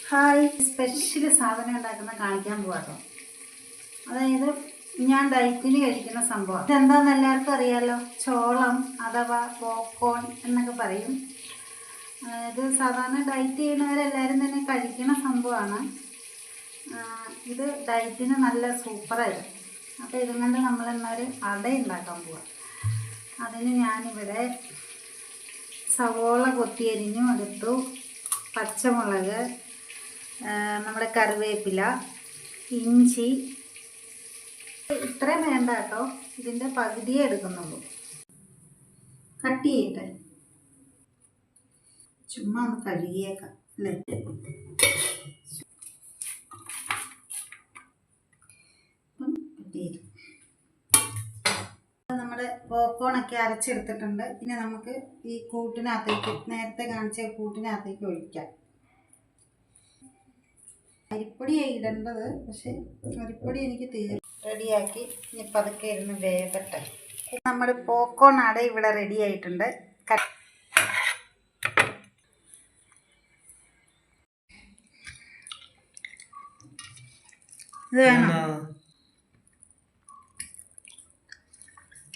Hi, special സാധനം ഉണ്ടാക്കുന്ന കാണിക്കാൻ പോവാട്ടോ. അതായത് ഞാൻ ഡയറ്റിന് കഴിക്കുന്ന സംഭവം. ഇതെന്താണെന്ന് എല്ലാവർക്കും അറിയാലോ. ചോളം അഥവാ പോപ്കോൺ എന്നൊക്കെ പറയും. ഇത് സാധാരണ ഡയറ്റ് ചെയ്യുന്നവരെല്ലാവരും തന്നെ കഴിക്കുന്ന സംഭവമാണ്. ഇത് ഡയറ്റിന് നല്ല സൂപ്പറായിരുന്നു. അപ്പോൾ ഇതും കൊണ്ട് നമ്മളെന്നൊരു അട ഉണ്ടാക്കാൻ പോവാം. അതിന് ഞാനിവിടെ സവോള കൊത്തിയരിഞ്ഞു എടുത്തു, പച്ചമുളക്, നമ്മുടെ കറിവേപ്പില, ഇഞ്ചി, ഇത്രയും വേണ്ട കേട്ടോ. ഇതിൻ്റെ പകുതിയേ എടുക്കുന്നുള്ളൂ. കട്ട് ചെയ്യട്ടെ, ചുമ്മാ ഒന്ന് കഴുകിയേക്കാം അല്ലേ. നമ്മുടെ പോപ്കോണൊക്കെ അരച്ചെടുത്തിട്ടുണ്ട്. പിന്നെ നമുക്ക് ഈ കൂട്ടിനകത്തേക്ക്, നേരത്തെ കാണിച്ച കൂട്ടിനകത്തേക്ക് ഒഴിക്കാം. അരിപ്പൊടിയായി ഇടേണ്ടത്, പക്ഷെ അരിപ്പൊടി എനിക്ക് റെഡിയാക്കി. ഇനി പതുക്കെ ഇരുന്ന് വേവട്ടെ. നമ്മുടെ പോപ്കോൺ അട ഇവിടെ റെഡി ആയിട്ടുണ്ട്. ഇത് വേണം.